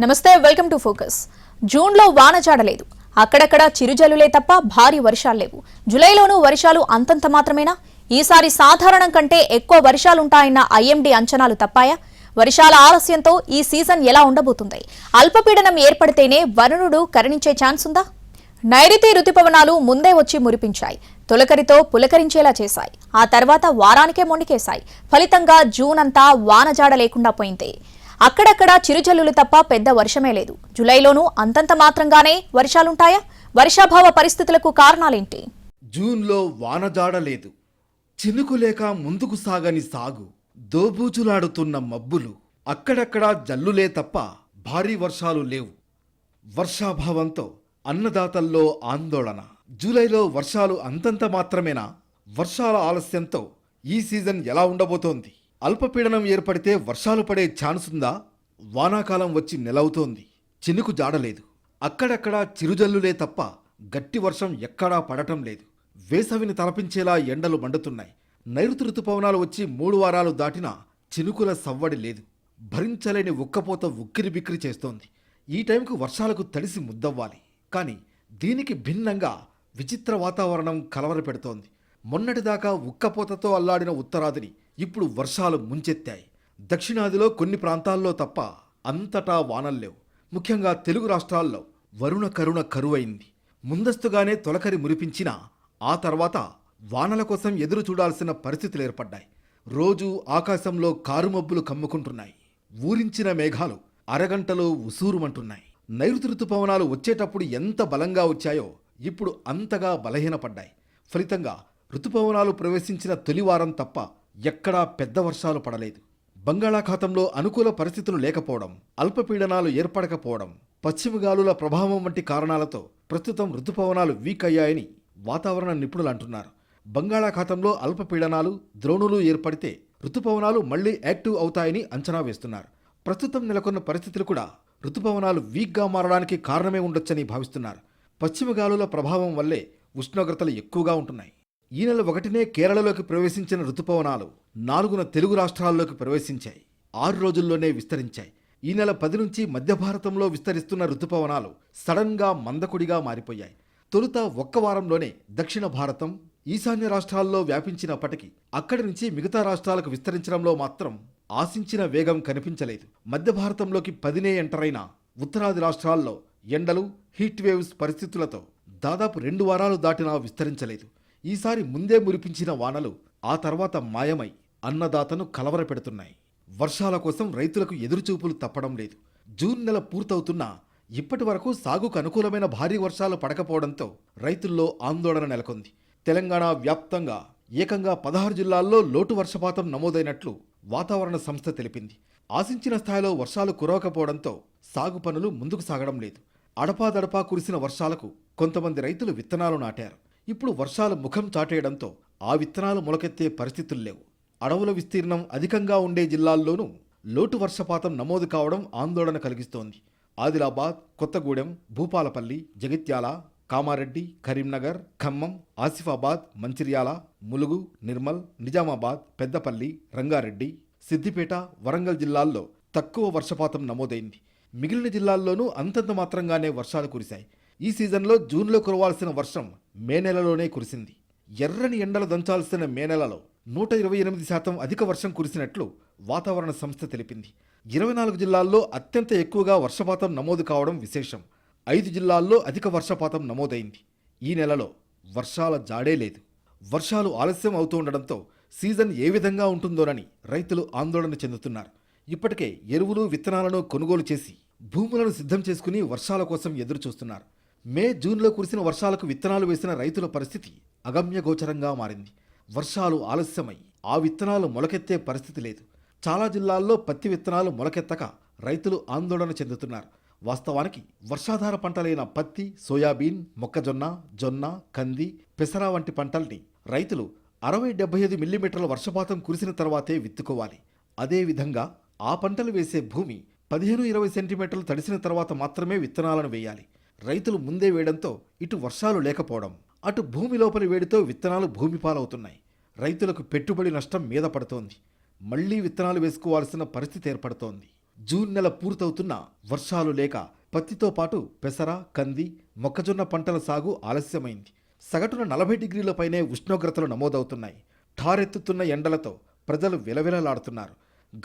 నమస్తే, welcome to focus. జూన్లో వాన చాడలేదు. అక్కడక్కడ చిరుజల్లులే తప్ప భారీ వర్షాలు లేవు. జూలైలోనూ వర్షాలు అంతంత మాత్రమేనా? ఈసారి సాధారణం కంటే ఎక్కువ వర్షాలుంటాయన్న ఐఎండీ అంచనాలు తప్పాయా? వర్షాల ఆలస్యంతో ఈ సీజన్ ఎలా ఉండబోతుంది? అల్పపీడనం ఏర్పడితేనే వరుణుడు కరుణించే ఛాన్స్ ఉందా? నైరుతి రుతుపవనాలు ముందే వచ్చి మురిపించాయి. తొలకరితో పులకరించేలా చేశాయి. ఆ తర్వాత వారానికే మొండికేశాయి. ఫలితంగా జూన్ అంతా వానజాడ లేకుండా పోయింది. అక్కడక్కడ చిరుజల్లులు తప్ప పెద్ద వర్షమే లేదు. జూలైలోనూ అంతంత మాత్రంగానే వర్షాలుంటాయా? వర్షాభావ పరిస్థితులకు కారణాలేంటి? జూన్లో వానజాడ లేదు. చినుకు లేక ముందుకు సాగని సాగు, దోబూచులాడుతున్న మబ్బులు, అక్కడక్కడా జల్లులే తప్ప భారీ వర్షాలు లేవు. వర్షాభావంతో అన్నదాతల్లో ఆందోళన. జూలైలో వర్షాలు అంతంత మాత్రమేనా? వర్షాల ఆలస్యంతో ఈ సీజన్ ఎలా ఉండబోతోంది? అల్పపీడనం ఏర్పడితే వర్షాలు పడే ఛాన్స్ ఉందా? వానాకాలం వచ్చి నెలవుతోంది. చినుకు జాడలేదు. అక్కడక్కడా చిరుజల్లులే తప్ప గట్టి వర్షం ఎక్కడా పడటం లేదు. వేసవిని తలపించేలా ఎండలు మండుతున్నాయి. నైరుతి రుతుపవనాలు వచ్చి 3 వారాలు దాటినా చినుకుల సవ్వడి లేదు. భరించలేని ఉక్కపోత ఉక్కిరి బిక్కిరి చేస్తోంది. ఈ టైంకు వర్షాలకు తడిసి ముద్దవ్వాలి. కానీ దీనికి భిన్నంగా విచిత్ర వాతావరణం కలవరపెడుతోంది. మొన్నటిదాకా ఉక్కపోతతో అల్లాడిన ఉత్తరాదిని ఇప్పుడు వర్షాలు ముంచెత్తాయి. దక్షిణాదిలో కొన్ని ప్రాంతాల్లో తప్ప అంతటా వానల్లేవు. ముఖ్యంగా తెలుగు రాష్ట్రాల్లో వరుణ కరుణ కరువైంది. ముందస్తుగానే తొలకరి మురిపించినా ఆ తర్వాత వానల కోసం ఎదురు చూడాల్సిన పరిస్థితులు ఏర్పడ్డాయి. రోజు ఆకాశంలో కారుమబ్బులు కమ్ముకుంటున్నాయి. ఊరించిన మేఘాలు అరగంటలో ఉసూరుమంటున్నాయి. నైరుతి రుతుపవనాలు వచ్చేటప్పుడు ఎంత బలంగా వచ్చాయో ఇప్పుడు అంతగా బలహీనపడ్డాయి. ఫలితంగా రుతుపవనాలు ప్రవేశించిన తొలివారం తప్ప ఎక్కడా పెద్ద వర్షాలు పడలేదు. బంగాళాఖాతంలో అనుకూల పరిస్థితులు లేకపోవడం, అల్పపీడనాలు ఏర్పడకపోవడం, పశ్చిమ గాలుల ప్రభావం వంటి కారణాలతో ప్రస్తుతం రుతుపవనాలు వీక్ అయ్యాయని వాతావరణ నిపుణులు అంటున్నారు. బంగాళాఖాతంలో అల్పపీడనాలు, ద్రోణులు ఏర్పడితే రుతుపవనాలు మళ్లీ యాక్టివ్ అవుతాయని అంచనా వేస్తున్నారు. ప్రస్తుతం నెలకొన్న పరిస్థితులు కూడా రుతుపవనాలు వీక్గా మారడానికి కారణమే ఉండొచ్చని భావిస్తున్నారు. పశ్చిమ గాలుల ప్రభావం వల్లే ఉష్ణోగ్రతలు ఎక్కువగా ఉంటున్నాయి. ఈ నెల 1నే కేరళలోకి ప్రవేశించిన రుతుపవనాలు 4న తెలుగు రాష్ట్రాల్లోకి ప్రవేశించాయి. 6 రోజుల్లోనే విస్తరించాయి. ఈ నెల 10 నుంచి మధ్య భారతంలో విస్తరిస్తున్న రుతుపవనాలు సడన్గా మందకొడిగా మారిపోయాయి. తొలుత 1 వారంలోనే దక్షిణ భారతం, ఈశాన్య రాష్ట్రాల్లో వ్యాపించినప్పటికీ అక్కడి నుంచి మిగతా రాష్ట్రాలకు విస్తరించడంలో మాత్రం ఆశించిన వేగం కనిపించలేదు. మధ్య భారతంలోకి 10నే ఎంటరైన ఉత్తరాది రాష్ట్రాల్లో ఎండలు, హీట్ వేవ్స్ పరిస్థితులతో దాదాపు 2 వారాలు దాటినా విస్తరించలేదు. ఈసారి ముందే మురిపించిన వానలు ఆ తర్వాత మాయమై అన్నదాతను కలవరపెడుతున్నాయి. వర్షాల కోసం రైతులకు ఎదురుచూపులు తప్పడం లేదు. జూన్ నెల పూర్తవుతున్నా ఇప్పటి వరకు సాగుకు అనుకూలమైన భారీ వర్షాలు పడకపోవడంతో రైతుల్లో ఆందోళన నెలకొంది. తెలంగాణ వ్యాప్తంగా ఏకంగా 16 జిల్లాల్లో లోటు వర్షపాతం నమోదైనట్లు వాతావరణ సంస్థ తెలిపింది. ఆశించిన స్థాయిలో వర్షాలు కురవకపోవడంతో సాగు పనులు ముందుకు సాగడం లేదు. అడపాదడపా కురిసిన వర్షాలకు కొంతమంది రైతులు విత్తనాలు నాటారు. ఇప్పుడు వర్షాలు ముఖం చాటేయడంతో ఆ విత్తనాలు మొలకెత్తే పరిస్థితులు లేవు. అడవుల విస్తీర్ణం అధికంగా ఉండే జిల్లాల్లోనూ లోటు వర్షపాతం నమోదు కావడం ఆందోళన కలిగిస్తోంది. ఆదిలాబాద్, కొత్తగూడెం, భూపాలపల్లి, జగిత్యాల, కామారెడ్డి, కరీంనగర్, ఖమ్మం, ఆసిఫాబాద్, మంచిర్యాల, ములుగు, నిర్మల్, నిజామాబాద్, పెద్దపల్లి, రంగారెడ్డి, సిద్దిపేట, వరంగల్ జిల్లాల్లో తక్కువ వర్షపాతం నమోదైంది. మిగిలిన జిల్లాల్లోనూ అంతంత మాత్రంగానే వర్షాలు కురిశాయి. ఈ సీజన్లో జూన్లో కురవాల్సిన వర్షం మే నెలలోనే కురిసింది. ఎర్రని ఎండలు దంచాల్సిన మే నెలలో 128% అధిక వర్షం కురిసినట్లు వాతావరణ సంస్థ తెలిపింది. 24 జిల్లాల్లో అత్యంత ఎక్కువగా వర్షపాతం నమోదు కావడం విశేషం. 5 జిల్లాల్లో అధిక వర్షపాతం నమోదైంది. ఈ నెలలో వర్షాల జాడే లేదు. వర్షాలు ఆలస్యం అవుతుండడంతో సీజన్ ఏ విధంగా ఉంటుందోనని రైతులు ఆందోళన చెందుతున్నారు. ఇప్పటికే ఎరువులు, విత్తనాలను కొనుగోలు చేసి భూములను సిద్ధం చేసుకుని వర్షాల కోసం ఎదురు చూస్తున్నారు. మే, జూన్లో కురిసిన వర్షాలకు విత్తనాలు వేసిన రైతుల పరిస్థితి అగమ్యగోచరంగా మారింది. వర్షాలు ఆలస్యమై ఆ విత్తనాలు మొలకెత్తే పరిస్థితి లేదు. చాలా జిల్లాల్లో పత్తి విత్తనాలు మొలకెత్తక రైతులు ఆందోళన చెందుతున్నారు. వాస్తవానికి వర్షాధార పంటలైన పత్తి, సోయాబీన్, మొక్కజొన్న, జొన్న, కంది, పెసర వంటి పంటల్ని రైతులు 60-75 మిల్లీమీటర్ల వర్షపాతం కురిసిన తర్వాతే విత్తుకోవాలి. అదేవిధంగా ఆ పంటలు వేసే భూమి 15-20 సెంటీమీటర్లు తడిసిన తర్వాత మాత్రమే విత్తనాలను వేయాలి. రైతులు ముందే వేయడంతో ఇటు వర్షాలు లేకపోవడం, అటు భూమి లోపలి వేడితో విత్తనాలు భూమిపాలవుతున్నాయి. రైతులకు పెట్టుబడి నష్టం మీద పడుతోంది. మళ్లీ విత్తనాలు వేసుకోవాల్సిన పరిస్థితి ఏర్పడుతోంది. జూన్ నెల పూర్తవుతున్నా వర్షాలు లేక పత్తితో పాటు పెసర, కంది, మొక్కజొన్న పంటల సాగు ఆలస్యమైంది. సగటున 40 డిగ్రీల పైనే ఉష్ణోగ్రతలు నమోదవుతున్నాయి. ఠారెత్తుతున్న ఎండలతో ప్రజలు విలవిలలాడుతున్నారు.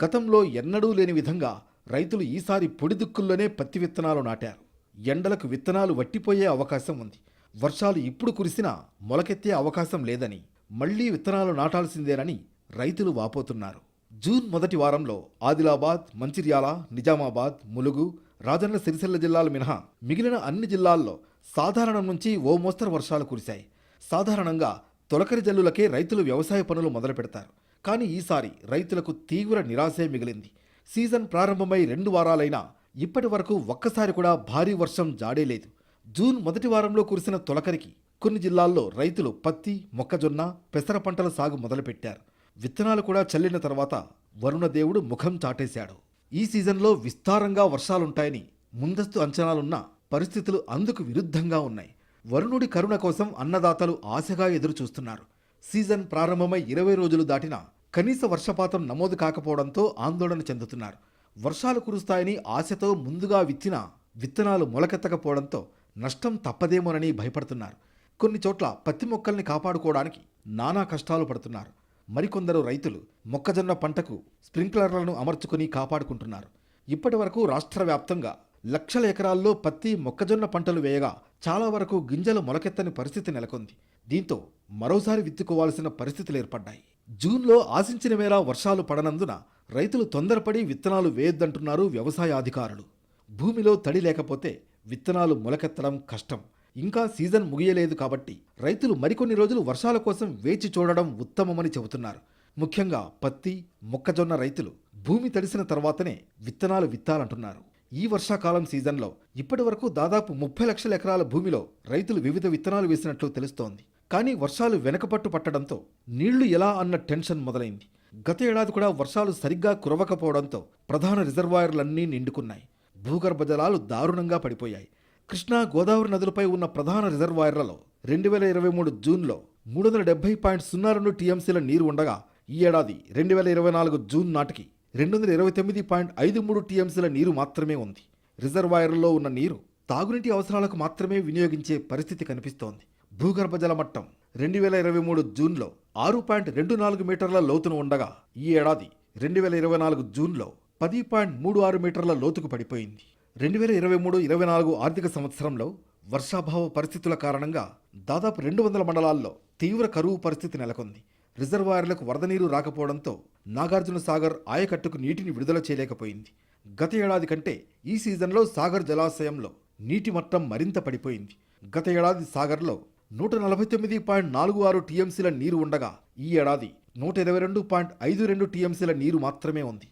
గతంలో ఎన్నడూ లేని విధంగా రైతులు ఈసారి పొడిదుక్కుల్లోనే పత్తి విత్తనాలు నాటారు. ఎండలకు విత్తనాలు వట్టిపోయే అవకాశం ఉంది. వర్షాలు ఇప్పుడు కురిసినా మొలకెత్తే అవకాశం లేదని, మళ్లీ విత్తనాలు నాటాల్సిందేనని రైతులు వాపోతున్నారు. జూన్ మొదటి వారంలో ఆదిలాబాద్, మంచిర్యాల, నిజామాబాద్, ములుగు, రాజన్న సిరిసిల్ల జిల్లాలు మినహా మిగిలిన అన్ని జిల్లాల్లో సాధారణం నుంచి ఓ మోస్తరు వర్షాలు కురిశాయి. సాధారణంగా తొలకరి జల్లులకే రైతులు వ్యవసాయ పనులు మొదలు పెడతారు. కానీ ఈసారి రైతులకు తీవ్ర నిరాశే మిగిలింది. సీజన్ ప్రారంభమై 2 వారాలైనా ఇప్పటి వరకు ఒక్కసారి కూడా భారీ వర్షం జాడేలేదు. జూన్ మొదటి వారంలో కురిసిన తొలకరికి కొన్ని జిల్లాల్లో రైతులు పత్తి, మొక్కజొన్న, పెసర పంటల సాగు మొదలుపెట్టారు. విత్తనాలు కూడా చల్లిన తర్వాత వరుణదేవుడు ముఖం చాటేశాడు. ఈ సీజన్లో విస్తారంగా వర్షాలుంటాయని ముందస్తు అంచనాలున్నా పరిస్థితులు అందుకు విరుద్ధంగా ఉన్నాయి. వరుణుడి కరుణ కోసం అన్నదాతలు ఆశగా ఎదురుచూస్తున్నారు. సీజన్ ప్రారంభమై 20 రోజులు దాటినా కనీస వర్షపాతం నమోదు కాకపోవడంతో ఆందోళన చెందుతున్నారు. వర్షాలు కురుస్తాయని ఆశతో ముందుగా విత్తిన విత్తనాలు మొలకెత్తకపోవడంతో నష్టం తప్పదేమోనని భయపడుతున్నారు. కొన్ని చోట్ల పత్తి మొక్కల్ని కాపాడుకోవడానికి నానా కష్టాలు పడుతున్నారు. మరికొందరు రైతులు మొక్కజొన్న పంటకు స్ప్రింక్లర్లను అమర్చుకుని కాపాడుకుంటున్నారు. ఇప్పటి వరకు రాష్ట్ర వ్యాప్తంగా లక్షల ఎకరాల్లో పత్తి, మొక్కజొన్న పంటలు వేయగా చాలా వరకు గింజలు మొలకెత్తని పరిస్థితి నెలకొంది. దీంతో మరోసారి విత్తుకోవాల్సిన పరిస్థితులు ఏర్పడ్డాయి. జూన్లో ఆశించిన మేర వర్షాలు పడనందున రైతులు తొందరపడి విత్తనాలు వేయొద్దంటున్నారు వ్యవసాయ అధికారులు. భూమిలో తడి లేకపోతే విత్తనాలు మొలకెత్తడం కష్టం. ఇంకా సీజన్ ముగియలేదు కాబట్టి రైతులు మరికొన్ని రోజులు వర్షాల కోసం వేచి చూడడం ఉత్తమమని చెబుతున్నారు. ముఖ్యంగా పత్తి, మొక్కజొన్న రైతులు భూమి తడిసిన తర్వాతనే విత్తనాలు విత్తాలంటున్నారు. ఈ వర్షాకాలం సీజన్లో ఇప్పటి వరకు దాదాపు 30 లక్షల ఎకరాల భూమిలో రైతులు వివిధ విత్తనాలు వేసినట్లు తెలుస్తోంది. కానీ వర్షాలు వెనకపట్టు పట్టడంతో నీళ్లు ఎలా అన్న టెన్షన్ మొదలైంది. గత ఏడాది కూడా వర్షాలు సరిగ్గా కురవకపోవడంతో ప్రధాన రిజర్వాయర్లన్నీ నిండుకున్నాయి. భూగర్భ జలాలు దారుణంగా పడిపోయాయి. కృష్ణా, గోదావరి నదులపై ఉన్న ప్రధాన రిజర్వాయర్లలో 2023 జూన్లో 370.02 టీఎంసీల నీరు ఉండగా ఈ ఏడాది 2024 జూన్ నాటికి 229.53 టీఎంసీల నీరు మాత్రమే ఉంది. రిజర్వాయర్లలో ఉన్న నీరు తాగునీటి అవసరాలకు మాత్రమే వినియోగించే పరిస్థితి కనిపిస్తోంది. భూగర్భ జల మట్టం 2023 జూన్లో 6.24 మీటర్ల లోతున ఉండగా ఈ ఏడాది 2024 జూన్లో 10.36 మీటర్ల లోతుకు పడిపోయింది. 2023-24 ఆర్థిక సంవత్సరంలో వర్షాభావ పరిస్థితుల కారణంగా దాదాపు 200 మండలాల్లో తీవ్ర కరువు పరిస్థితి నెలకొంది. రిజర్వాయర్లకు వరద నీరు రాకపోవడంతో నాగార్జున సాగర్ ఆయకట్టుకు నీటిని విడుదల చేయలేకపోయింది. గత ఏడాది కంటే ఈ సీజన్లో సాగర్ జలాశయంలో నీటి మట్టం మరింత పడిపోయింది. గత ఏడాది సాగర్లో 149.46 టీఎంసీల నీరు ఉండగా ఈ ఏడాది 122.52 టీఎంసీల నీరు మాత్రమే ఉంది.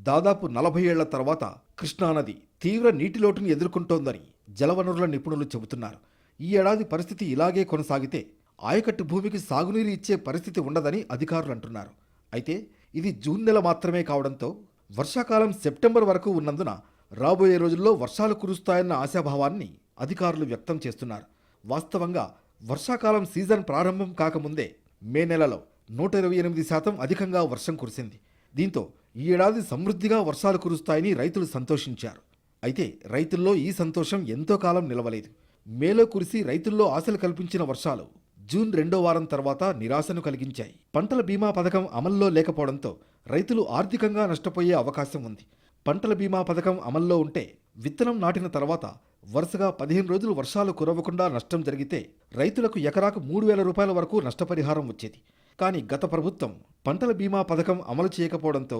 దాదాపు 40 ఏళ్ల తర్వాత కృష్ణానది తీవ్ర నీటి లోటును ఎదుర్కొంటోందని జలవనరుల నిపుణులు చెబుతున్నారు. ఈ ఏడాది పరిస్థితి ఇలాగే కొనసాగితే ఆయకట్టు భూమికి సాగునీరు ఇచ్చే పరిస్థితి ఉండదని అధికారులు అంటున్నారు. అయితే ఇది జూన్ నెల మాత్రమే కావడంతో వర్షాకాలం సెప్టెంబర్ వరకు ఉన్నందున రాబోయే రోజుల్లో వర్షాలు కురుస్తాయన్న ఆశాభావాన్ని అధికారులు వ్యక్తం చేస్తున్నారు. వాస్తవంగా వర్షాకాలం సీజన్ ప్రారంభం కాకముందే మే నెలలో 128% అధికంగా వర్షం కురిసింది. దీంతో ఈ ఏడాది సమృద్ధిగా వర్షాలు కురుస్తాయని రైతులు సంతోషించారు. అయితే రైతుల్లో ఈ సంతోషం ఎంతో కాలం నిలవలేదు. మేలో కురిసి రైతుల్లో ఆశలు కల్పించిన వర్షాలు జూన్ 2వ వారం తర్వాత నిరాశను కలిగించాయి. పంటల బీమా పథకం అమల్లో లేకపోవడంతో రైతులు ఆర్థికంగా నష్టపోయే అవకాశం ఉంది. పంటల బీమా పథకం అమల్లో ఉంటే విత్తనం నాటిన తర్వాత వరుసగా 15 రోజులు వర్షాలు కురవకుండా నష్టం జరిగితే రైతులకు ఎకరాకు 3,000 రూపాయల వరకు నష్టపరిహారం వచ్చేది. కానీ గత ప్రభుత్వం పంటల బీమా పథకం అమలు చేయకపోవడంతో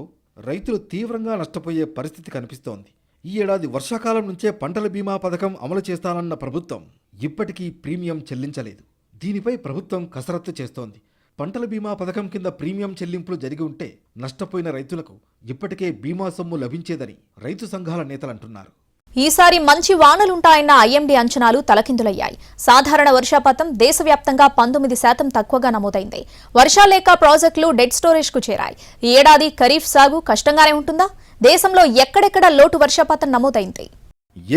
రైతులు తీవ్రంగా నష్టపోయే పరిస్థితి కనిపిస్తోంది. ఈ ఏడాది వర్షాకాలం నుంచే పంటల బీమా పథకం అమలు చేస్తానన్న ప్రభుత్వం ఇప్పటికీ ప్రీమియం చెల్లించలేదు. దీనిపై ప్రభుత్వం కసరత్తు చేస్తోంది. పంటల బీమా పథకం కింద ప్రీమియం చెల్లింపులు జరిగి ఉంటే నష్టపోయిన రైతులకు ఇప్పటికే బీమా సొమ్ము లభించేదని రైతు సంఘాల నేతలంటున్నారు. ఈసారి మంచి వానలుంటాయన్న ఐఎండీ అంచనాలు తలకిందులయ్యాయి. సాధారణ వర్షపాతం దేశవ్యాప్తంగా 19% తక్కువగా నమోదైంది. వర్షాలేక ప్రాజెక్టులు డెడ్ స్టోరేజ్ కు చేరాయి. ఈ ఏడాది ఖరీఫ్ సాగు కష్టంగానే ఉంటుందా? దేశంలో ఎక్కడెక్కడ లోటు వర్షపాతం నమోదైంది?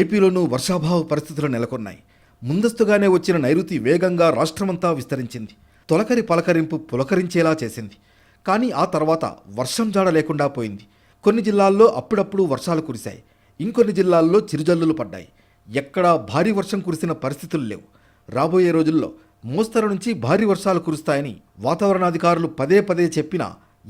ఏపీలోనూ వర్షాభావ పరిస్థితులు నెలకొన్నాయి. ముందస్తుగానే వచ్చిన నైరుతి వేగంగా రాష్ట్రమంతా విస్తరించింది. తొలకరి పలకరింపు పులకరించేలా చేసింది. కానీ ఆ తర్వాత వర్షం జాడ లేకుండా పోయింది. కొన్ని జిల్లాల్లో అప్పుడప్పుడు వర్షాలు కురిశాయి. ఇంకొన్ని జిల్లాల్లో చిరుజల్లులు పడ్డాయి. ఎక్కడా భారీ వర్షం కురిసిన పరిస్థితులు లేవు. రాబోయే రోజుల్లో మోస్తరు నుంచి భారీ వర్షాలు కురుస్తాయని వాతావరణాధికారులు పదే పదే చెప్పినా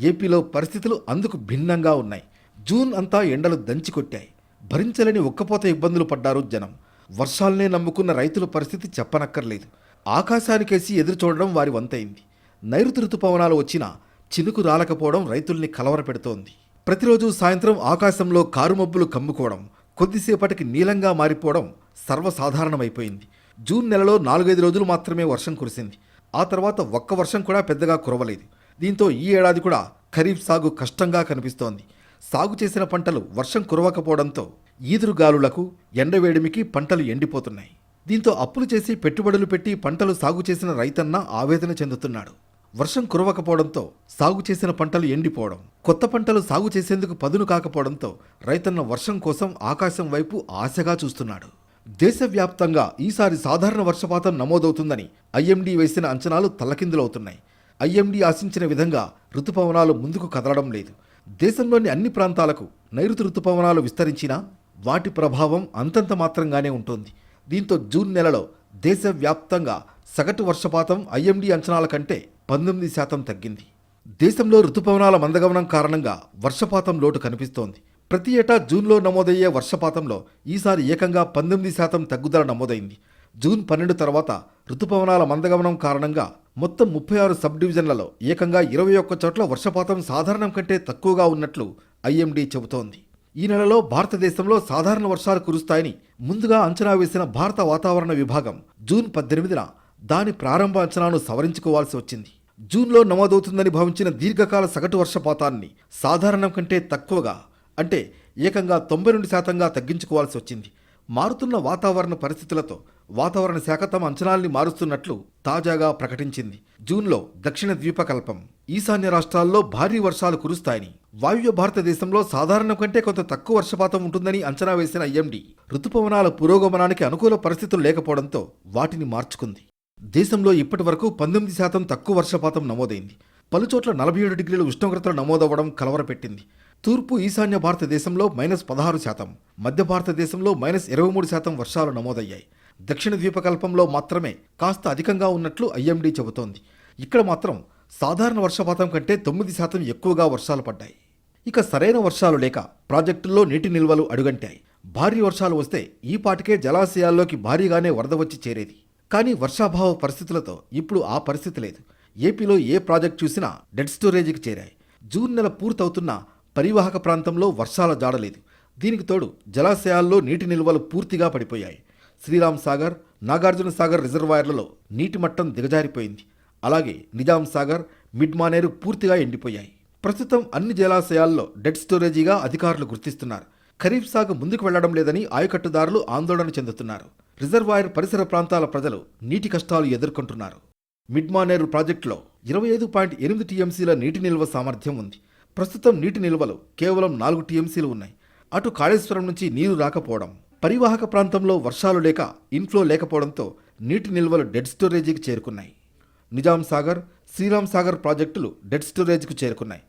ఏపీలో పరిస్థితులు అందుకు భిన్నంగా ఉన్నాయి. జూన్ అంతా ఎండలు దంచికొట్టాయి. భరించలేని ఉక్కపోత ఇబ్బందులు పడ్డారు జనం. వర్షాలనే నమ్ముకున్న రైతుల పరిస్థితి చెప్పనక్కర్లేదు. ఆకాశానికేసి ఎదురు చూడడం వారి వంతైంది. నైరుతి రుతుపవనాలు వచ్చినా చినుకు రాలకపోవడం రైతుల్ని కలవరపెడుతోంది. ప్రతిరోజు సాయంత్రం ఆకాశంలో కారుమబ్బులు కమ్ముకోవడం, కొద్దిసేపటికి నీలంగా మారిపోవడం సర్వసాధారణమైపోయింది. జూన్ నెలలో 4-5 రోజులు మాత్రమే వర్షం కురిసింది. ఆ తర్వాత ఒక్క వర్షం కూడా పెద్దగా కురవలేదు. దీంతో ఈ ఏడాది కూడా ఖరీఫ్ సాగు కష్టంగా కనిపిస్తోంది. సాగు చేసిన పంటలు వర్షం కురవకపోవడంతో ఈదురుగాలులకు, ఎండవేడిమికి పంటలు ఎండిపోతున్నాయి. దీంతో అప్పులు చేసి పెట్టుబడులు పెట్టి పంటలు సాగు చేసిన రైతన్న ఆవేదన చెందుతున్నాడు. వర్షం కురవకపోవడంతో సాగు చేసిన పంటలు ఎండిపోవడం, కొత్త పంటలు సాగు చేసేందుకు పదును కాకపోవడంతో రైతన్న వర్షం కోసం ఆకాశం వైపు ఆశగా చూస్తున్నాడు. దేశవ్యాప్తంగా ఈసారి సాధారణ వర్షపాతం నమోదవుతుందని ఐఎండీ వేసిన అంచనాలు తల్లకిందులవుతున్నాయి. ఐఎండీ ఆశించిన విధంగా రుతుపవనాలు ముందుకు కదలడం లేదు. దేశంలోని అన్ని ప్రాంతాలకు నైరుతి రుతుపవనాలు విస్తరించినా వాటి ప్రభావం అంతంత మాత్రంగానే ఉంటుంది. దీంతో జూన్ నెలలో దేశవ్యాప్తంగా సగటు వర్షపాతం ఐఎండీ అంచనాల కంటే 19% తగ్గింది. దేశంలో రుతుపవనాల మందగమనం కారణంగా వర్షపాతం లోటు కనిపిస్తోంది. ప్రతి ఏటా జూన్లో నమోదయ్యే వర్షపాతంలో ఈసారి ఏకంగా 19% తగ్గుదల నమోదైంది. జూన్ 12 తర్వాత రుతుపవనాల మందగమనం కారణంగా మొత్తం 36 సబ్ డివిజన్లలో ఏకంగా 21 చోట్ల వర్షపాతం సాధారణం కంటే తక్కువగా ఉన్నట్లు ఐఎండీ చెబుతోంది. ఈ నెలలో భారతదేశంలో సాధారణ వర్షాలు కురుస్తాయని ముందుగా అంచనా వేసిన భారత వాతావరణ విభాగం జూన్ 18న దాని ప్రారంభ అంచనాను సవరించుకోవాల్సి వచ్చింది. జూన్లో నమోదవుతుందని భావించిన దీర్ఘకాల సగటు వర్షపాతాన్ని సాధారణం కంటే తక్కువగా, అంటే ఏకంగా 92%గా తగ్గించుకోవాల్సి వచ్చింది. మారుతున్న వాతావరణ పరిస్థితులతో వాతావరణ శాఖ తమ అంచనాల్ని మారుస్తున్నట్లు తాజాగా ప్రకటించింది. జూన్లో దక్షిణ ద్వీపకల్పం, ఈశాన్య రాష్ట్రాల్లో భారీ వర్షాలు కురుస్తాయని, వాయువ్య భారతదేశంలో సాధారణం కంటే కొంత తక్కువ వర్షపాతం ఉంటుందని అంచనా వేసిన ఐఎండీ రుతుపవనాల పురోగమనానికి అనుకూల పరిస్థితులు లేకపోవడంతో వాటిని మార్చుకుంది. దేశంలో ఇప్పటి వరకు 19% తక్కువ వర్షపాతం నమోదైంది. పలుచోట్ల 47 డిగ్రీల ఉష్ణోగ్రతలు నమోదవ్వడం కలవరపెట్టింది. తూర్పు ఈశాన్య భారతదేశంలో -16%, మధ్య భారతదేశంలో -23% వర్షాలు నమోదయ్యాయి. దక్షిణ ద్వీపకల్పంలో మాత్రమే కాస్త అధికంగా ఉన్నట్లు ఐఎండీ చెబుతోంది. ఇక్కడ మాత్రం సాధారణ వర్షపాతం కంటే 9% ఎక్కువగా వర్షాలు పడ్డాయి. ఇక సరైన వర్షాలు లేక ప్రాజెక్టుల్లో నీటి నిల్వలు అడుగంటాయి. భారీ వర్షాలు వస్తే ఈ పాటికే జలాశయాల్లోకి భారీగానే వరద వచ్చి చేరేది. కానీ వర్షాభావ పరిస్థితులతో ఇప్పుడు ఆ పరిస్థితి లేదు. ఏపీలో ఏ ప్రాజెక్ట్ చూసినా డెడ్ స్టోరేజీకి చేరాయి. జూన్ నెల పూర్తవుతున్న పరివాహక ప్రాంతంలో వర్షాల జాడలేదు. దీనికి తోడు జలాశయాల్లో నీటి నిల్వలు పూర్తిగా పడిపోయాయి. శ్రీరామ్ సాగర్, నాగార్జున సాగర్ రిజర్వాయర్లలో నీటి మట్టం దిగజారిపోయింది. అలాగే నిజాం సాగర్, మిడ్ మానేరు పూర్తిగా ఎండిపోయాయి. ప్రస్తుతం అన్ని జలాశయాల్లో డెడ్ స్టోరేజీగా అధికారులు గుర్తిస్తున్నారు. ఖరీఫ్ సాగు ముందుకు వెళ్లడం లేదని ఆయకట్టుదారులు ఆందోళన చెందుతున్నారు. రిజర్వాయర్ పరిసర ప్రాంతాల ప్రజలు నీటి కష్టాలు ఎదుర్కొంటున్నారు. మిడ్మానేరు ప్రాజెక్టులో 25.8 టీఎంసీల నీటి నిల్వ సామర్థ్యం ఉంది. ప్రస్తుతం నీటి నిల్వలు కేవలం 4 టీఎంసీలు ఉన్నాయి. అటు కాళేశ్వరం నుంచి నీరు రాకపోవడం, పరివాహక ప్రాంతంలో వర్షాలు లేక ఇన్ఫ్లో లేకపోవడంతో నీటి నిల్వలు డెడ్ స్టోరేజీకి చేరుకున్నాయి. నిజాం సాగర్, శ్రీరామ్ సాగర్ ప్రాజెక్టులు డెడ్ స్టోరేజ్కు చేరుకున్నాయి.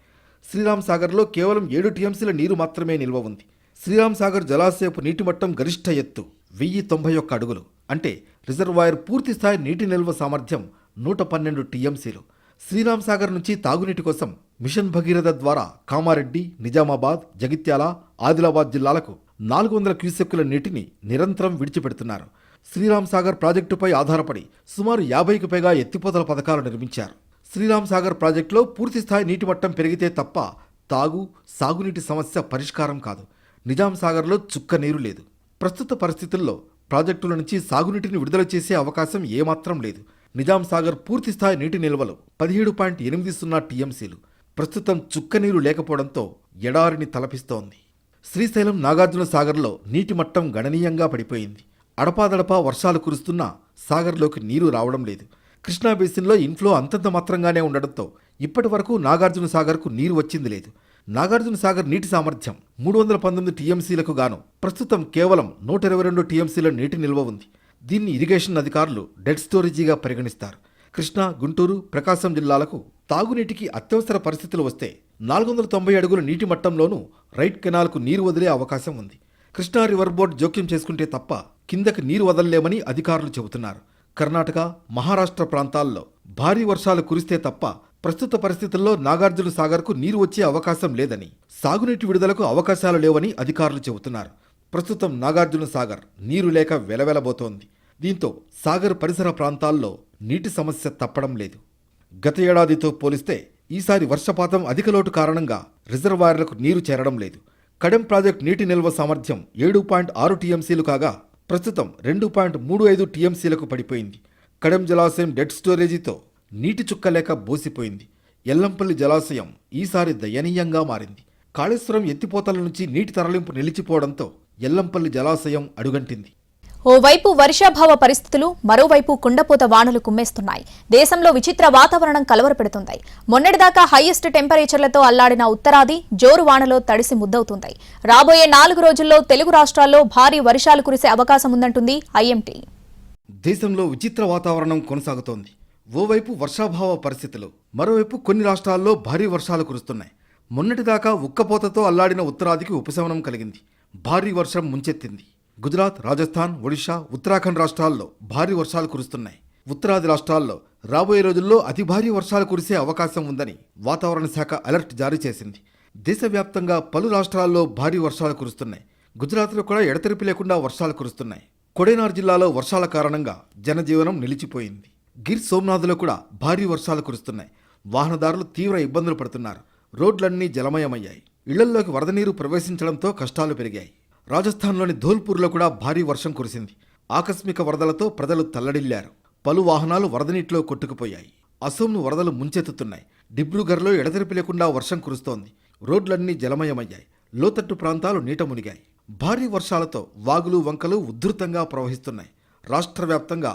శ్రీరామ్ సాగర్లో కేవలం 7 టీఎంసీల నీరు మాత్రమే నిల్వ ఉంది. శ్రీరామ్ సాగర్ జలాశయపు నీటి మట్టం గరిష్ట ఎత్తు 1091 అడుగులు. అంటే రిజర్వాయర్ పూర్తి స్థాయి నీటి నిల్వ సామర్థ్యం 112 టీఎంసీలు. శ్రీరామ్ సాగర్ నుంచి తాగునీటి కోసం మిషన్ భగీరథ ద్వారా కామారెడ్డి, నిజామాబాద్, జగిత్యాల, ఆదిలాబాద్ జిల్లాలకు 400 క్యూసెక్కుల నీటిని నిరంతరం విడిచిపెడుతున్నారు. శ్రీరామ్ సాగర్ ప్రాజెక్టుపై ఆధారపడి సుమారు 50కి పైగా ఎత్తిపోతల పథకాలు నిర్మించారు. శ్రీరామ్ సాగర్ ప్రాజెక్టులో పూర్తిస్థాయి నీటి మట్టం పెరిగితే తప్ప తాగు, సాగునీటి సమస్య పరిష్కారం కాదు. నిజాం సాగర్లో చుక్క నీరు లేదు. ప్రస్తుత పరిస్థితుల్లో ప్రాజెక్టుల నుంచి సాగునీటిని విడుదల చేసే అవకాశం ఏమాత్రం లేదు. నిజాం సాగర్ పూర్తిస్థాయి నీటి నిల్వలు 17.80 టీఎంసీలు. ప్రస్తుతం చుక్క నీరు లేకపోవడంతో ఎడారిని తలపిస్తోంది. శ్రీశైలం, నాగార్జున సాగర్లో నీటి మట్టం గణనీయంగా పడిపోయింది. అడపాదడపా వర్షాలు కురుస్తున్నా సాగర్లోకి నీరు రావడం లేదు. కృష్ణా బేసిన్లో ఇన్ఫ్లో అంతంత మాత్రంగానే ఉండడంతో ఇప్పటి వరకు నాగార్జున సాగర్కు నీరు వచ్చింది లేదు. నాగార్జున సాగర్ నీటి సామర్థ్యం 319 టీఎంసీలకు గాను ప్రస్తుతం కేవలం 122 టీఎంసీల నీటి నిల్వ ఉంది. దీన్ని ఇరిగేషన్ అధికారులు డెడ్ స్టోరేజీగా పరిగణిస్తారు. కృష్ణా, గుంటూరు, ప్రకాశం జిల్లాలకు తాగునీటికి అత్యవసర పరిస్థితులు వస్తే 490 అడుగుల నీటి మట్టంలోనూ రైట్ కెనాల్కు నీరు వదిలే అవకాశం ఉంది. కృష్ణా రివర్ బోర్డు జోక్యం చేసుకుంటే తప్ప కిందకి నీరు వదలలేమని అధికారులు చెబుతున్నారు. కర్ణాటక, మహారాష్ట్ర ప్రాంతాల్లో భారీ వర్షాలు కురిస్తే తప్ప ప్రస్తుత పరిస్థితుల్లో నాగార్జున సాగర్కు నీరు వచ్చే అవకాశం లేదని, సాగునీటి విడుదలకు అవకాశాలు లేవని అధికారులు చెబుతున్నారు. ప్రస్తుతం నాగార్జున సాగర్ నీరు లేక వెలవెలబోతోంది. దీంతో సాగర్ పరిసర ప్రాంతాల్లో నీటి సమస్య తప్పడం లేదు. గత ఏడాదితో పోలిస్తే ఈసారి వర్షపాతం అధిక లోటు కారణంగా రిజర్వాయర్లకు నీరు చేరడం లేదు. కడెం ప్రాజెక్టు నీటి నిల్వ సామర్థ్యం 7.6 టీఎంసీలు కాగా ప్రస్తుతం 2.35 టీఎంసీలకు పడిపోయింది. కడెం జలాశయం డెడ్ స్టోరేజీతో నీటి చుక్క లేక బోసిపోయింది. ఎల్లంపల్లి జలాశయం ఈసారి దయనీయంగా మారింది. కాళేశ్వరం ఎత్తిపోతల నుంచి నీటి తరలింపు నిలిచిపోవడంతో ఎల్లంపల్లి జలాశయం అడుగంటింది. ఓవైపు వర్షాభావ పరిస్థితులు, మరోవైపు కుండపోత వానలు కుమ్మేస్తున్నాయి. దేశంలో విచిత్ర వాతావరణం కలవరపెడుతుంది. మొన్నటిదాకా హైయెస్ట్ టెంపరేచర్లతో అల్లాడిన ఉత్తరాది జోరు వానలో తడిసి ముద్దవుతుంది. రాబోయే 4 రోజుల్లో తెలుగు రాష్ట్రాల్లో భారీ వర్షాలు కురిసే అవకాశం ఉందంటుంది ఐఎంటీ. దేశంలో విచిత్ర వాతావరణం కొనసాగుతోంది. ఓవైపు వర్షాభావ పరిస్థితులు, మరోవైపు కొన్ని రాష్ట్రాల్లో భారీ వర్షాలు కురుస్తున్నాయి. మొన్నటిదాకా ఉక్కపోతతో అల్లాడిన ఉత్తరాదికి ఉపశమనం కలిగింది. భారీ వర్షం ముంచెత్తింది. గుజరాత్, రాజస్థాన్, ఒడిషా, ఉత్తరాఖండ్ రాష్ట్రాల్లో భారీ వర్షాలు కురుస్తున్నాయి. ఉత్తరాది రాష్ట్రాల్లో రాబోయే రోజుల్లో అతి భారీ వర్షాలు కురిసే అవకాశం ఉందని వాతావరణ శాఖ అలర్ట్ జారీ చేసింది. దేశవ్యాప్తంగా పలు రాష్ట్రాల్లో భారీ వర్షాలు కురుస్తున్నాయి. గుజరాత్లో కూడా ఎడతెరిపి లేకుండా వర్షాలు కురుస్తున్నాయి. కొడైనార్ జిల్లాలో వర్షాల కారణంగా జనజీవనం నిలిచిపోయింది. గిర్ సోమనాథ్లో కూడా భారీ వర్షాలు కురుస్తున్నాయి. వాహనదారులు తీవ్ర ఇబ్బందులు పడుతున్నారు. రోడ్లన్నీ జలమయమయ్యాయి. ఇళ్లల్లోకి వరద నీరు ప్రవేశించడంతో కష్టాలు పెరిగాయి. రాజస్థాన్లోని ధోల్పూర్లో కూడా భారీ వర్షం కురిసింది. ఆకస్మిక వరదలతో ప్రజలు తల్లడిల్లారు. పలు వాహనాలు వరదనీటిలో కొట్టుకుపోయాయి. అసోంను వరదలు ముంచెత్తుతున్నాయి. డిబ్రూగర్లో ఎడతెరిపి లేకుండా వర్షం కురుస్తోంది. రోడ్లన్నీ జలమయమయ్యాయి. లోతట్టు ప్రాంతాలు నీట మునిగాయి. భారీ వర్షాలతో వాగులు, వంకలు ఉధృతంగా ప్రవహిస్తున్నాయి. రాష్ట్ర వ్యాప్తంగా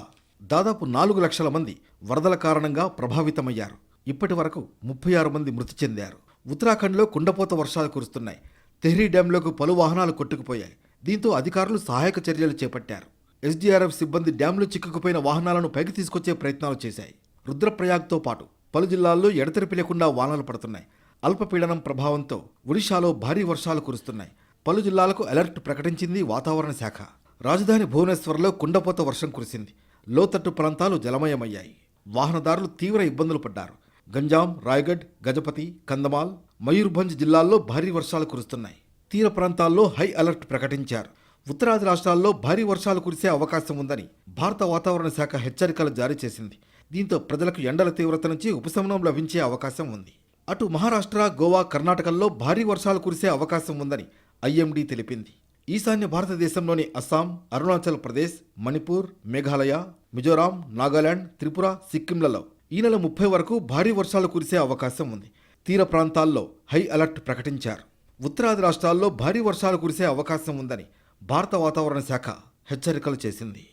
దాదాపు 4 లక్షల మంది వరదల కారణంగా ప్రభావితమయ్యారు. ఇప్పటి వరకు 36 మంది మృతి చెందారు. ఉత్తరాఖండ్లో కుండపోత వర్షాలు కురుస్తున్నాయి. తెహ్రీ డ్యాంలోకి పలు వాహనాలు కొట్టుకుపోయాయి. దీంతో అధికారులు సహాయక చర్యలు చేపట్టారు. ఎస్డీఆర్ఎఫ్ సిబ్బంది డ్యాంలో చిక్కుకుపోయిన వాహనాలను పైకి తీసుకొచ్చే ప్రయత్నాలు చేశాయి. రుద్రప్రయాగ్తో పాటు పలు జిల్లాల్లో ఎడతెరిపి లేకుండా వానలు పడుతున్నాయి. అల్పపీడనం ప్రభావంతో ఒడిశాలో భారీ వర్షాలు కురుస్తున్నాయి. పలు జిల్లాలకు అలర్ట్ ప్రకటించింది వాతావరణ శాఖ. రాజధాని భువనేశ్వర్లో కుండపోత వర్షం కురిసింది. లోతట్టు ప్రాంతాలు జలమయమయ్యాయి. వాహనదారులు తీవ్ర ఇబ్బందులు పడ్డారు. గంజాం, రాయ్గఢ్, గజపతి, కందమాల్, మయూర్భంజ్ జిల్లాల్లో భారీ వర్షాలు కురుస్తున్నాయి. తీర ప్రాంతాల్లో హై అలర్ట్ ప్రకటించారు. ఉత్తరాది రాష్ట్రాల్లో భారీ వర్షాలు కురిసే అవకాశం ఉందని భారత వాతావరణ శాఖ హెచ్చరికలు జారీ చేసింది. దీంతో ప్రజలకు ఎండల తీవ్రత నుంచి ఉపశమనం లభించే అవకాశం ఉంది. అటు మహారాష్ట్ర, గోవా, కర్ణాటకల్లో భారీ వర్షాలు కురిసే అవకాశం ఉందని ఐఎండీ తెలిపింది. ఈశాన్య భారతదేశంలోని అస్సాం, అరుణాచల్ ప్రదేశ్, మణిపూర్, మేఘాలయ, మిజోరాం, నాగాలాండ్, త్రిపుర, సిక్కింలలో ఈ నెల 30 వరకు భారీ వర్షాలు కురిసే అవకాశం ఉంది. తీర ప్రాంతాల్లో హై అలర్ట్ ప్రకటించారు. ఉత్తరాది రాష్ట్రాల్లో భారీ వర్షాలు కురిసే అవకాశం ఉందని భారత వాతావరణ శాఖ హెచ్చరికలు చేసింది.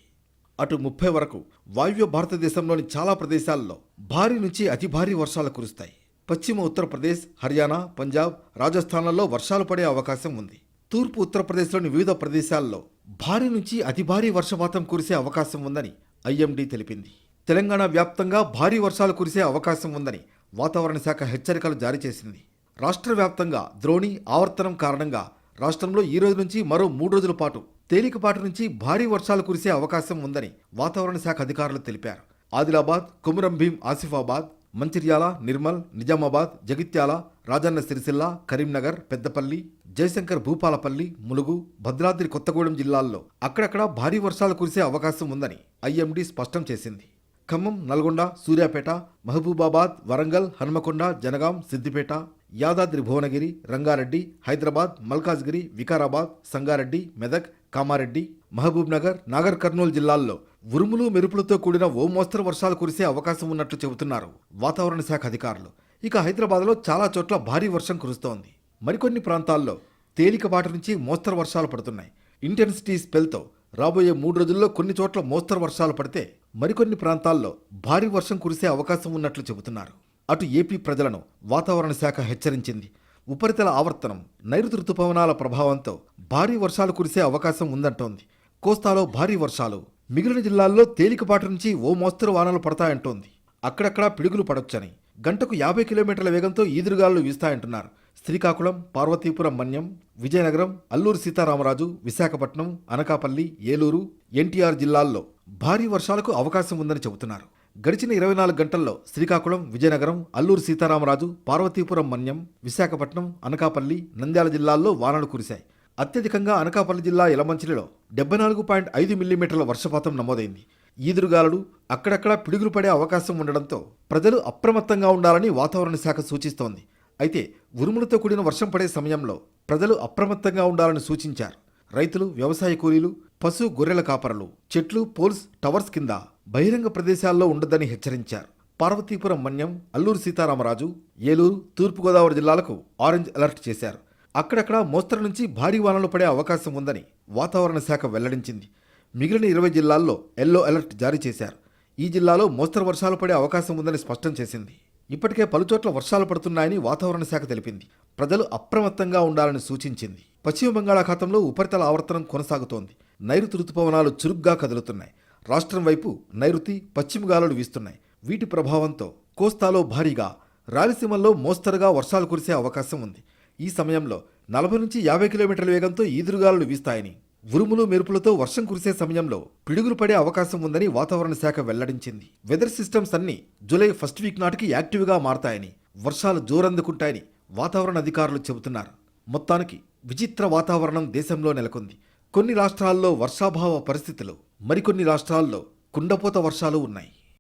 అటు 30 వరకు వాయువ్య భారతదేశంలోని చాలా ప్రదేశాల్లో భారీ నుంచి అతి భారీ వర్షాలు కురుస్తాయి. పశ్చిమ ఉత్తరప్రదేశ్, హర్యానా, పంజాబ్, రాజస్థాన్లలో వర్షాలు పడే అవకాశం ఉంది. తూర్పు ఉత్తరప్రదేశ్లోని వివిధ ప్రదేశాల్లో భారీ నుంచి అతి భారీ వర్షపాతం కురిసే అవకాశం ఉందని ఐఎండీ తెలిపింది. తెలంగాణ వ్యాప్తంగా భారీ వర్షాలు కురిసే అవకాశం ఉందని వాతావరణ శాఖ హెచ్చరికలు జారీ చేసింది. రాష్ట్ర వ్యాప్తంగా ద్రోణి ఆవర్తనం కారణంగా రాష్ట్రంలో ఈ రోజు నుంచి మరో 3 రోజుల పాటు తేలికపాటి నుంచి భారీ వర్షాలు కురిసే అవకాశం ఉందని వాతావరణ శాఖ అధికారులు తెలిపారు. ఆదిలాబాద్, కొమురం భీం ఆసిఫాబాద్, మంచిర్యాల, నిర్మల్, నిజామాబాద్, జగిత్యాల, రాజన్న సిరిసిల్ల, కరీంనగర్, పెద్దపల్లి, జయశంకర్ భూపాలపల్లి, ములుగు, భద్రాద్రి కొత్తగూడెం జిల్లాల్లో అక్కడక్కడ భారీ వర్షాలు కురిసే అవకాశం ఉందని ఐఎండీ స్పష్టం చేసింది. ఖమ్మం, నల్గొండ, సూర్యాపేట, మహబూబాబాద్, వరంగల్, హన్మకొండ, జనగాం, సిద్దిపేట, యాదాద్రి భువనగిరి, రంగారెడ్డి, హైదరాబాద్, మల్కాజ్గిరి, వికారాబాద్, సంగారెడ్డి, మెదక్, కామారెడ్డి, మహబూబ్ నగర్, నాగర్ కర్నూలు జిల్లాల్లో ఉరుములు మెరుపులతో కూడిన ఓ మోస్తరు వర్షాలు కురిసే అవకాశం ఉన్నట్లు చెబుతున్నారు వాతావరణ శాఖ అధికారులు. ఇక హైదరాబాద్లో చాలా చోట్ల భారీ వర్షం కురుస్తోంది. మరికొన్ని ప్రాంతాల్లో తేలికపాటి నుంచి మోస్తరు వర్షాలు పడుతున్నాయి. ఇంటెన్సిటీ స్పెల్తో రాబోయే 3 రోజుల్లో కొన్ని చోట్ల మోస్తరు వర్షాలు పడితే మరికొన్ని ప్రాంతాల్లో భారీ వర్షం కురిసే అవకాశం ఉన్నట్లు చెబుతున్నారు. అటు ఏపీ ప్రజలను వాతావరణ శాఖ హెచ్చరించింది. ఉపరితల ఆవర్తనం, నైరుతి రుతుపవనాల ప్రభావంతో భారీ వర్షాలు కురిసే అవకాశం ఉందంటోంది. కోస్తాలో భారీ వర్షాలు, మిగిలిన జిల్లాల్లో తేలికపాటి నుంచి ఓ మోస్తరు వానలు పడతాయంటోంది. అక్కడక్కడా పిడుగులు పడొచ్చని, గంటకు 50 కిలోమీటర్ల వేగంతో ఈదురుగాలులు వీస్తాయంటున్నారు. శ్రీకాకుళం, పార్వతీపురం మన్యం, విజయనగరం, అల్లూరు సీతారామరాజు, విశాఖపట్నం, అనకాపల్లి, ఏలూరు, ఎన్టీఆర్ జిల్లాల్లో భారీ వర్షాలకు అవకాశం ఉందని చెబుతున్నారు. గడిచిన 24 గంటల్లో శ్రీకాకుళం, విజయనగరం, అల్లూరు సీతారామరాజు, పార్వతీపురం మన్యం, విశాఖపట్నం, అనకాపల్లి, నంద్యాల జిల్లాల్లో వానలు కురిశాయి. అత్యధికంగా అనకాపల్లి జిల్లా యలమంచిలిలో 74.5 మిల్లీమీటర్ల వర్షపాతం నమోదైంది. ఈదురుగాలులు, అక్కడక్కడా పిడుగులు పడే అవకాశం ఉండడంతో ప్రజలు అప్రమత్తంగా ఉండాలని వాతావరణ శాఖ సూచిస్తోంది. అయితే ఉరుములతో కూడిన వర్షం పడే సమయంలో ప్రజలు అప్రమత్తంగా ఉండాలని సూచించారు. రైతులు, వ్యవసాయ కూలీలు, పశు గొర్రెల కాపరులు చెట్లు, పోల్స్, టవర్స్ కింద బహిరంగ ప్రదేశాల్లో ఉండొద్దని హెచ్చరించారు. పార్వతీపురం మన్యం, అల్లూరు సీతారామరాజు, ఏలూరు, తూర్పుగోదావరి జిల్లాలకు ఆరెంజ్ అలర్ట్ చేశారు. అక్కడక్కడ మోస్తరు నుంచి భారీ వానలు పడే అవకాశం ఉందని వాతావరణ శాఖ వెల్లడించింది. మిగిలిన 20 జిల్లాల్లో ఎల్లో అలర్ట్ జారీ చేశారు. ఈ జిల్లాలో మోస్తరు వర్షాలు పడే అవకాశం ఉందని స్పష్టం చేసింది. ఇప్పటికే పలుచోట్ల వర్షాలు పడుతున్నాయని వాతావరణ శాఖ తెలిపింది. ప్రజలు అప్రమత్తంగా ఉండాలని సూచించింది. పశ్చిమ బంగాళాఖాతంలో ఉపరితల ఆవర్తనం కొనసాగుతోంది. నైరుతి రుతుపవనాలు చురుగ్గా కదులుతున్నాయి. రాష్ట్రం వైపు నైరుతి, పశ్చిమ గాలులు వీస్తున్నాయి. వీటి ప్రభావంతో కోస్తాలో భారీగా, రాయలసీమల్లో మోస్తరుగా వర్షాలు కురిసే అవకాశం ఉంది. ఈ సమయంలో 40 నుంచి 50 కిలోమీటర్ల వేగంతో ఈదురుగాలులు వీస్తాయని, ఉరుములు మెరుపులతో వర్షం కురిసే సమయంలో పిడుగులు పడే అవకాశం ఉందని వాతావరణ శాఖ వెల్లడించింది. వెదర్ సిస్టమ్స్ అన్ని జూలై ఫస్ట్ వీక్ నాటికి యాక్టివ్గా మారతాయని, వర్షాలు జోరందుకుంటాయని వాతావరణ అధికారులు చెబుతున్నారు. మొత్తానికి విచిత్ర వాతావరణం దేశంలో నెలకొంది. కొన్ని రాష్ట్రాల్లో వర్షాభావ పరిస్థితులు, మరికొన్ని రాష్ట్రాల్లో కుండపోత వర్షాలు ఉన్నాయి.